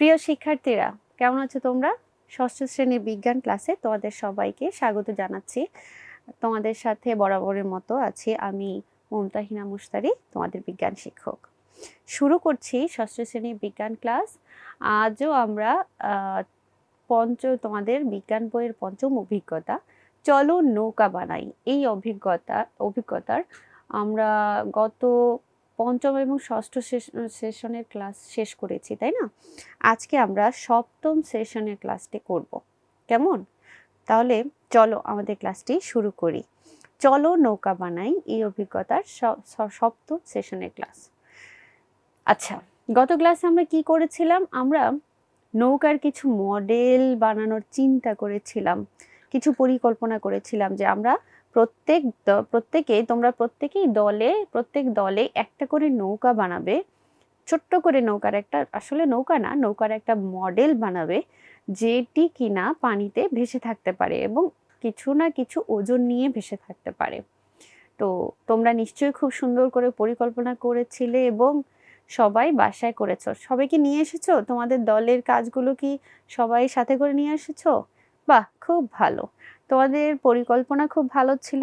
প্রিয় শিক্ষার্থীরা, কেমন আছো তোমরা? ষষ্ঠ শ্রেণীর বিজ্ঞান ক্লাসে তোমাদের সবাইকে স্বাগত জানাচ্ছি। তোমাদের সাথে বরাবরের মতো আছি আমি মুমতাহিনা মুশতারি, তোমাদের বিজ্ঞান শিক্ষক। শুরু করছি ষষ্ঠ শ্রেণীর বিজ্ঞান ক্লাস। আজও আমরা তোমাদের বিজ্ঞান বইয়ের পঞ্চম অভিজ্ঞতা চলো নৌকা বানাই, এই অভিজ্ঞতার আমরা গত পঞ্চম এবং ষষ্ঠ সেশনের ক্লাস শেষ করেছি, তাই না? আজকে আমরা সপ্তম সেশনের ক্লাসটি করব। কেমন? তাহলে চলো আমাদের ক্লাসটি শুরু করি। চলো নৌকা বানাই, এই অভিজ্ঞতার সপ্তম সেশনের ক্লাস। আচ্ছা, গত ক্লাসে আমরা কি করেছিলাম? আমরা নৌকার কিছু মডেল বানানোর চিন্তা করেছিলাম, কিছু পরিকল্পনা করেছিলাম যে আমরা প্রত্যেক দলে একটা করে নৌকা বানাবে, ছোট্ট করে নৌকার একটা, আসলে নৌকা না, নৌকার একটা মডেল বানাবে যেটি কিনা পানিতে ভেসে থাকতে পারে এবং কিছু না কিছু ওজন নিয়ে ভেসে থাকতে পারে। তো তোমরা নিশ্চয়ই খুব সুন্দর করে পরিকল্পনা করেছিলে এবং সবাই বাসায় করেছো। সবাইকে নিয়ে এসেছো? তোমাদের দলের কাজগুলো কি সবাই সাথে করে নিয়ে এসেছো? বাহ, খুব ভালো। তোমাদের পরিকল্পনা খুব ভালো ছিল,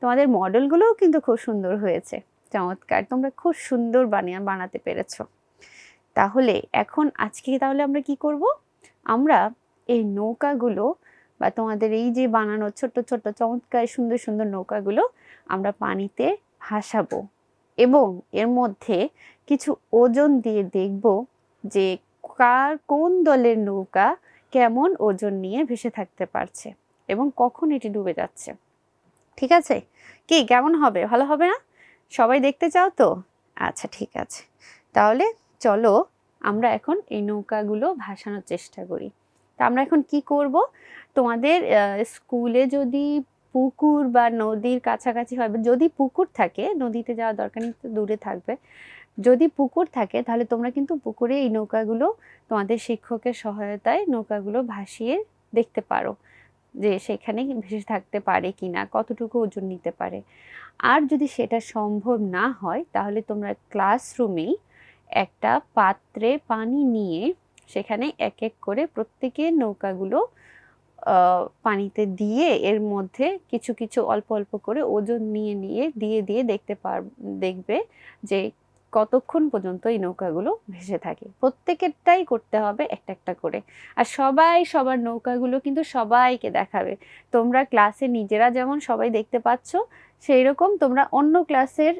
তোমাদের মডেলগুলোও কিন্তু খুব সুন্দর হয়েছে। চমৎকার, তোমরা খুব সুন্দর বানাতে পেরেছো। তাহলে আজকে আমরা কি করব? আমরা এই নৌকাগুলো বা তোমাদের এই যে বানানো ছোট্ট ছোট্ট চমৎকার সুন্দর সুন্দর নৌকাগুলো আমরা পানিতে ভাসাবো এবং এর মধ্যে কিছু ওজন দিয়ে দেখব যে কোন দলের নৌকা কেমন ওজন নিয়ে ভেসে থাকতে পারছে এবং কখন এটি ডুবে যাচ্ছে। ঠিক আছে? কি, কেমন হবে? ভালো হবে না? সবাই দেখতে চাও তো? আচ্ছা, ঠিক আছে। তাহলে চলো আমরা এখন এই নৌকাগুলো ভাসানোর চেষ্টা করি। তা আমরা এখন কি করব? তোমাদের স্কুলে যদি পুকুর বা নদীর কাছাকাছি হয়, যদি পুকুর থাকে, নদীতে যাওয়া দরকার নেই, দূরে থাকবে। যদি পুকুর থাকে তাহলে তোমরা কিন্তু পুকুরে এই নৌকাগুলো তোমাদের শিক্ষকের সহায়তায় নৌকাগুলো ভাসিয়ে দেখতে পারো যে সেখানে ভেসে থাকতে পারে কিনা, কতটুকু ওজন নিতে পারে। আর যদি সেটা সম্ভব না হয় তাহলে তোমরা ক্লাসরুমেই একটা পাত্রে পানি নিয়ে সেখানে এক এক করে প্রত্যেকের নৌকাগুলো পানিতে দিয়ে এর মধ্যে কিছু কিছু অল্প অল্প করে ওজন দিয়ে দেখবে যে কতক্ষণ পর্যন্ত এই নৌকাগুলো ভেসে থাকে। প্রত্যেকেরটাই করতে হবে একটা একটা করে। আর সবাই সবার নৌকাগুলো কিন্তু সবাইকে দেখাবে। তোমরা ক্লাসে নিজেরা যেমন সবাই দেখতে পাচ্ছ, সেই রকম তোমরা অন্য ক্লাসের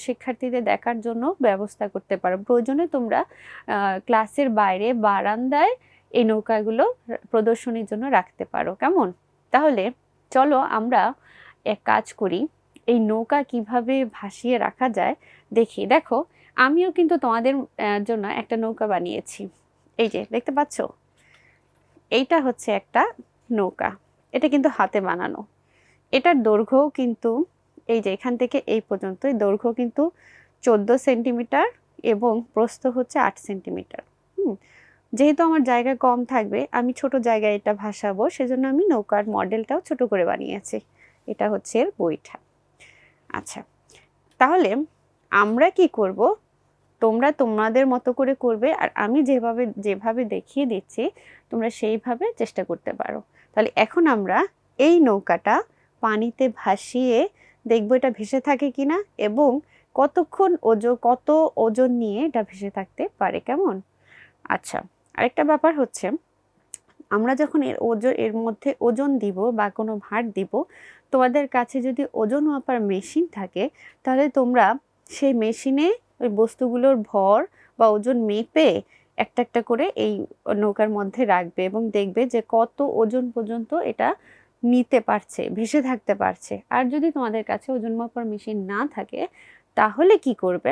শিক্ষার্থীদের দেখার জন্য ব্যবস্থা করতে পারো। প্রয়োজনে তোমরা ক্লাসের বাইরে বারান্দায় এই নৌকাগুলো প্রদর্শনীর জন্য রাখতে পারো। কেমন? তাহলে চলো আমরা এক কাজ করি, এই নৌকা কিভাবে ভাসিয়ে রাখা যায় দেখি। দেখো, আমিও কিন্তু তোমাদের জন্য একটা নৌকা বানিয়েছি। এই যে দেখতে পাচ্ছ, এইটা হচ্ছে একটা নৌকা। এটা কিন্তু হাতে বানানো। এটার দৈর্ঘ্য কিন্তু এই যে এখান থেকে এই পর্যন্ত, দৈর্ঘ্য কিন্তু 14 সেন্টিমিটার এবং প্রস্থ হচ্ছে 8 সেন্টিমিটার। যেহেতু আমার জায়গা কম থাকবে, আমি ছোট জায়গায় এটা ভাসাবো, সেজন্য আমি নৌকার মডেলটাও ছোট করে বানিয়েছি। এটা হচ্ছে এর বৈঠা। আচ্ছা, তাহলে আমরা কি করব? তোমরা তোমাদের মতো করে করবে আর আমি যেভাবে দেখিয়ে দিচ্ছি তোমরা সেইভাবে চেষ্টা করতে পারো। তাহলে এখন আমরা এই নৌকাটা পানিতে ভাসিয়ে দেখবো এটা ভেসে থাকে কিনা এবং কত ওজন নিয়ে এটা ভেসে থাকতে পারে। কেমন? আচ্ছা, আরেকটা ব্যাপার হচ্ছে, আমরা যখন এর মধ্যে ওজন দিব বা কোনো ভার দিব, তোমাদের কাছে যদি ওজন মাপার মেশিন থাকে তাহলে তোমরা সেই মেশিনে ওই বস্তুগুলোর ভর বা ওজন মেপে একটা একটা করে এই নৌকার মধ্যে রাখবে এবং দেখবে যে কত ওজন পর্যন্ত এটা নিতে পারছে, ভেসে থাকতে পারছে। আর যদি তোমাদের কাছে ওজন মাপার মেশিন না থাকে তাহলে কি করবে?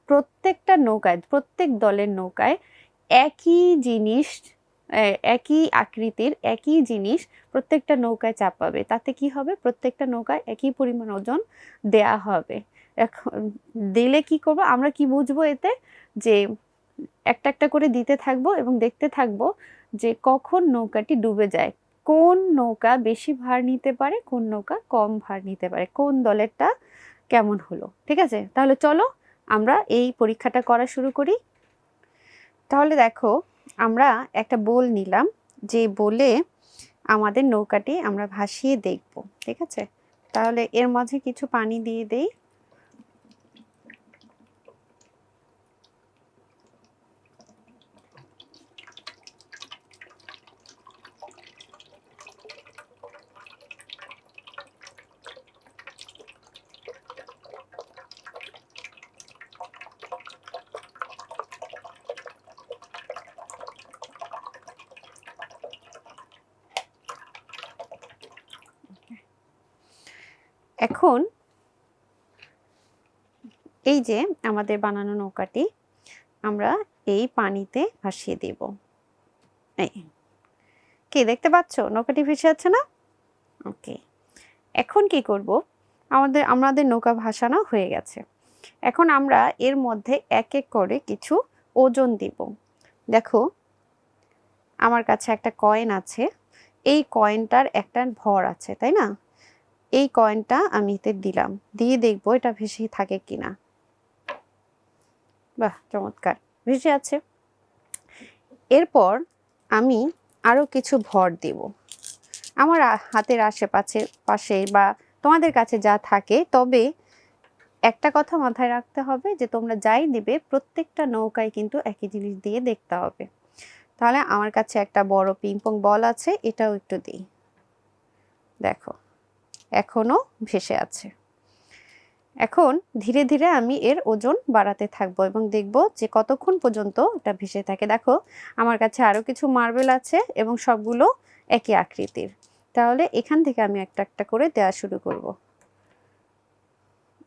প্রত্যেক দলের নৌকায় একই জিনিস, একই আকৃতির একই জিনিস প্রত্যেকটা নৌকায় চাপাবে। তাতে কি হবে? প্রত্যেকটা নৌকায় একই পরিমাণ ওজন দেয়া হবে। এখন দিলে কি করব? আমরা কি বুঝবো এতে? যে একটা একটা করে দিতে থাকবো এবং দেখতে থাকবো যে কখন নৌকাটি ডুবে যায়, কোন নৌকা বেশি ভার নিতে পারে, কোন নৌকা কম ভার নিতে পারে, কোন দলেরটা কেমন হলো। ঠিক আছে? তাহলে চলো আমরা এই পরীক্ষাটা করা শুরু করি। তাহলে দেখো, আমরা একটা বোল নিলাম, যে বোলে আমাদের নৌকাটি আমরা ভাসিয়ে দেখব, ঠিক আছে? তাহলে এর মাঝে কিছু পানি দিয়ে দেই। এখন এই যে আমাদের বানানো নৌকাটি আমরা এই পানিতে ভাসিয়ে দেব। এই কি দেখতে পাচ্ছ, নৌকাটি ভেসে আছে না? ওকে, এখন কি করব, আমাদের নৌকা ভাসানো হয়ে গেছে। এখন আমরা এর মধ্যে এক এক করে কিছু ওজন দিব। দেখো আমার কাছে একটা কয়েন আছে, এই কয়েনটার একটা ভর আছে, তাই না? এই কয়েনটা আমি এতে দিলাম, দিয়ে দেখবো এটা ভেসে থাকে কিনা। বাহ, চমৎকার, ভেসে আছে। এরপর আমি আরো কিছু ভর দেব আমার হাতের পাশে বা তোমাদের কাছে যা থাকে। তবে একটা কথা মাথায় রাখতে হবে যে তোমরা যাই দিবে প্রত্যেকটা নৌকায় কিন্তু একই জিনিস দিয়ে দেখতে হবে। তাহলে আমার কাছে একটা বড় পিংপং বল আছে, এটাও একটু দিই। দেখো এখনো ভেসে আছে। এখন ধীরে ধীরে আমি এর ওজন বাড়াতে থাকবো এবং দেখব যে কতক্ষণ পর্যন্ত এটা ভেসে থাকে। দেখো আমার কাছে আরো কিছু মার্বেল আছে এবং সবগুলো একই আকৃতির। তাহলে এখান থেকে আমি একটা একটা করে দেওয়া শুরু করব।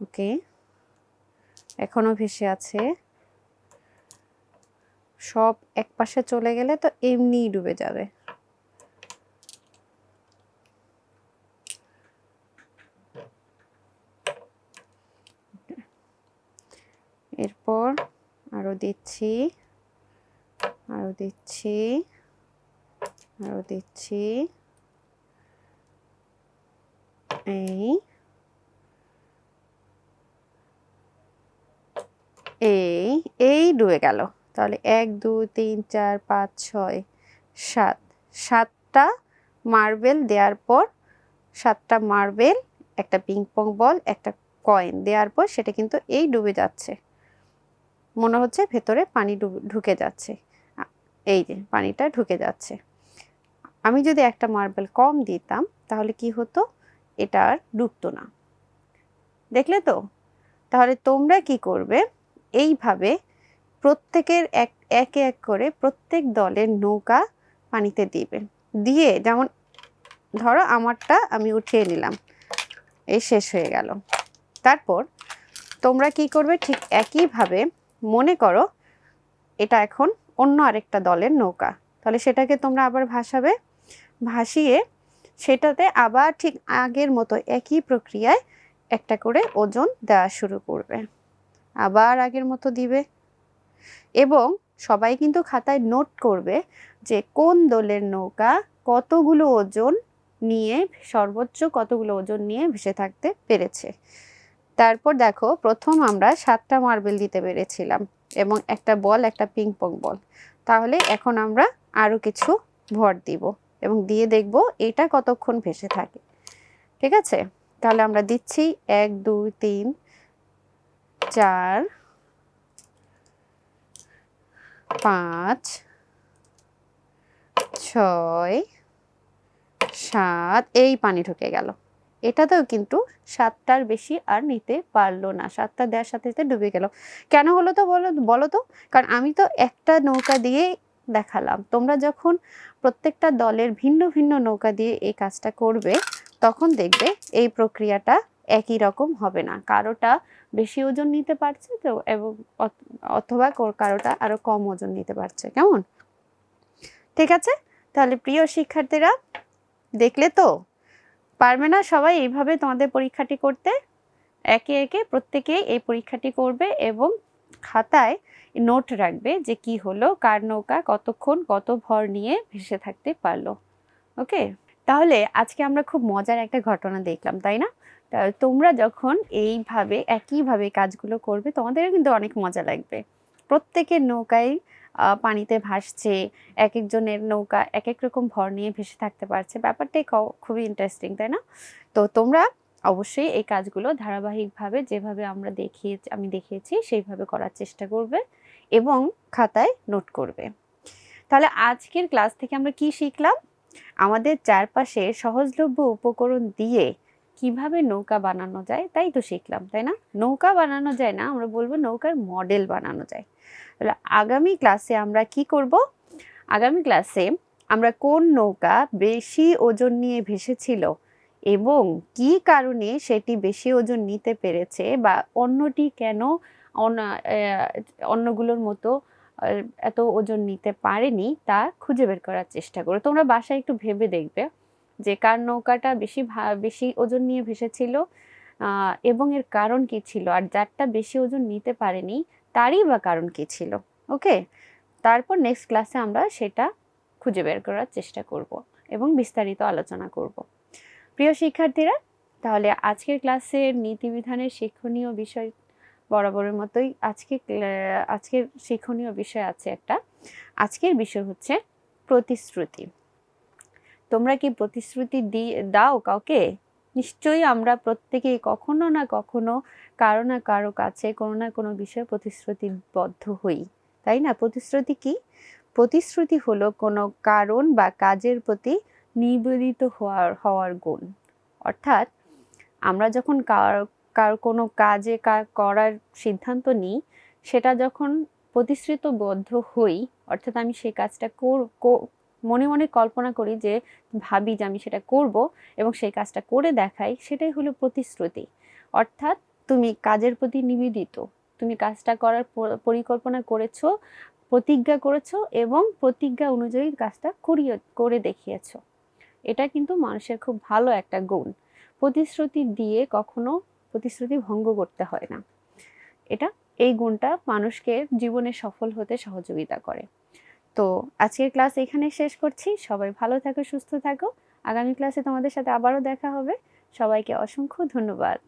ওকে, এখনো ভেসে আছে। সব এক পাশে চলে গেলে তো এমনিই ডুবে যাবে। এরপর আরো দিচ্ছি, আরো দিচ্ছি, আরো দিচ্ছি। এই এই এই ডুবে গেল। তাহলে 1 2 3 4 5 6 7, 7টা মার্বেল দেওয়ার পর, 7টা মার্বেল, একটা পিংপং বল, একটা কয়েন দেওয়ার পর সেটা কিন্তু এই ডুবে যাচ্ছে। মনে হচ্ছে ভেতরে পানি ঢুকে যাচ্ছে। এই যে পানিটা ঢুকে যাচ্ছে। আমি যদি একটা মার্বেল কম দিতাম তাহলে কি হতো, এটা আর ডুবতো না। দেখলে তো? তাহলে তোমরা কি করবে, এইভাবে প্রত্যেকের একে এক করে প্রত্যেক দলের নৌকা পানিতে দিবে। দিয়ে যেমন ধরো আমারটা আমি উঠিয়ে নিলাম, এই শেষ হয়ে গেল। তারপর তোমরা কি করবে, ঠিক একইভাবে মনে করো এটা এখন অন্য আরেকটা দলের নৌকা, তাহলে সেটাকে তোমরা আবার ভাসাবে। ভাসিয়ে সেটাতে আবার ঠিক আগের মতো একই প্রক্রিয়ায় একটা করে ওজন দেওয়া শুরু করবে। আবার আগের মতো দিবে এবং সবাই কিন্তু খাতায় নোট করবে যে কোন দলের নৌকা কতগুলো ওজন নিয়ে, সর্বোচ্চ কতগুলো ওজন নিয়ে ভেসে থাকতে পেরেছে। তারপর দেখো প্রথম আমরা 7টা মার্বেল দিতে পেরেছিলাম এবং একটা বল, একটা পিংপং বল। তাহলে এখন আমরা আরো কিছু ভর দিব এবং দিয়ে দেখব এটা কতক্ষণ ভেসে থাকে। ঠিক আছে, তাহলে আমরা দিচ্ছি 1 2 3 4 5 6 7, এই পানি ঢুকে গেল। এটাতেও কিন্তু 7টার বেশি আর নিতে পারলো না, 7টা দেওয়ার সাথে সাথে ডুবে গেল। কেন হলো তো বলো তো? কারণ আমি তো একটা নৌকা দিয়ে দেখালাম। তোমরা যখন প্রত্যেকটা দলের ভিন্ন ভিন্ন নৌকা দিয়ে এই কাজটা করবে তখন দেখবে এই প্রক্রিয়াটা একই রকম হবে না। কারোটা বেশি ওজন নিতে পারছে তো, এবং অথবা কারোটা আরো কম ওজন নিতে পারছে। কেমন? ঠিক আছে, তাহলে প্রিয় শিক্ষার্থীরা দেখলে তো, পারবে না সবাই এইভাবে তোমাদের পরীক্ষাটি করতে? একে একে প্রত্যেকেই এই পরীক্ষাটি করবে এবং খাতায় নোট রাখবে যে কি হলো, কার নৌকা কতক্ষণ কত ভর নিয়ে ভেসে থাকতে পারলো। ওকে, তাহলে আজকে আমরা খুব মজার একটা ঘটনা দেখলাম, তাই না? তোমরা যখন এইভাবে একইভাবে কাজগুলো করবে তোমাদেরও কিন্তু অনেক মজা লাগবে। প্রত্যেকের নৌকায় পানিতে ভাসছে, এক একজনের নৌকা এক এক রকম ভর নিয়ে ভেসে থাকতে পারছে। ব্যাপারটাই খুবই ইন্টারেস্টিং, তাই না? তো তোমরা অবশ্যই এই কাজগুলো ধারাবাহিকভাবে যেভাবে আমি দেখিয়েছি সেইভাবে করার চেষ্টা করবে এবং খাতায় নোট করবে। তাহলে আজকের ক্লাস থেকে আমরা কি শিখলাম? আমাদের চারপাশে সহজলভ্য উপকরণ দিয়ে কিভাবে নৌকা বানানো যায় তাই তো শিখলাম, তাই না? নৌকা বানানো যায় না, আমরা বলবো নৌকার মডেল বানানো যায়। তাহলে আগামী ক্লাসে আমরা কি করব? আগামী ক্লাসে আমরা কোন নৌকা বেশি ওজন নিয়ে ভেসেছিল এবং কি কারণে সেটি বেশি ওজন নিতে পেরেছে বা অন্যটি কেন অন্যগুলোর মতো এত ওজন নিতে পারেনি তা খুঁজে বের করার চেষ্টা করো। তোমরা বাসায় একটু ভেবে দেখবে যে কার নৌকাটা বেশি ওজন নিয়ে ভেসেছিল এবং এর কারণ কি ছিল, আর যারটা বেশি ওজন নিতে পারেনি তারই বা কারণ কি ছিল। ওকে, তারপর নেক্সট ক্লাসে আমরা সেটা খুঁজে বের করার চেষ্টা করব এবং বিস্তারিত আলোচনা করব। প্রিয় শিক্ষার্থীরা, তাহলে আজকের ক্লাসের নীতিবিধানের শিক্ষণীয় বিষয় বরাবরের মতোই আজকের শিক্ষণীয় বিষয় আছে একটা। আজকের বিষয় হচ্ছে প্রতিশ্রুতি। তোমরা কি প্রতিশ্রুতি দাও কাউকে? নিশ্চয়ই আমরা প্রত্যেকেই কখনো না কখনো কারো না কারো কাছে কোনো না কোনো বিষয়ে প্রতিশ্রুতিবদ্ধ হই, তাই না? প্রতিশ্রুতি কি? প্রতিশ্রুতি হলো কোনো কারণ বা কাজের প্রতি নিবেদিত হওয়ার গুণ। অর্থাৎ আমরা যখন কোনো কাজে করার সিদ্ধান্ত নিই, সেটা যখন প্রতিশ্রুতিবদ্ধ হই, অর্থাৎ আমি সেই কাজটা মনে মনে কল্পনা করি, যে ভাবি যে আমি সেটা করব এবং সেই কাজটা করে দেখাই, সেটাই হলো প্রতিশ্রুতি। অর্থাৎ তুমি কাজের প্রতি নিবেদিত, তুমি কাজটা করার পরিকল্পনা করেছো, প্রতিজ্ঞা করেছো এবং প্রতিজ্ঞা অনুযায়ী কাজটা করে দেখিয়েছো। এটা কিন্তু মানুষের খুব ভালো একটা গুণ। প্রতিশ্রুতি দিয়ে কখনো প্রতিশ্রুতি ভঙ্গ করতে হয় না। এই গুণটা মানুষকে জীবনে সফল হতে সহযোগিতা করে। তো আজকের ক্লাস এখানে শেষ করছি। সবাই ভালো থাকো, সুস্থ থাকো। আগামী ক্লাসে তোমাদের সাথে আবারও দেখা হবে। সবাইকে অসংখ্য ধন্যবাদ।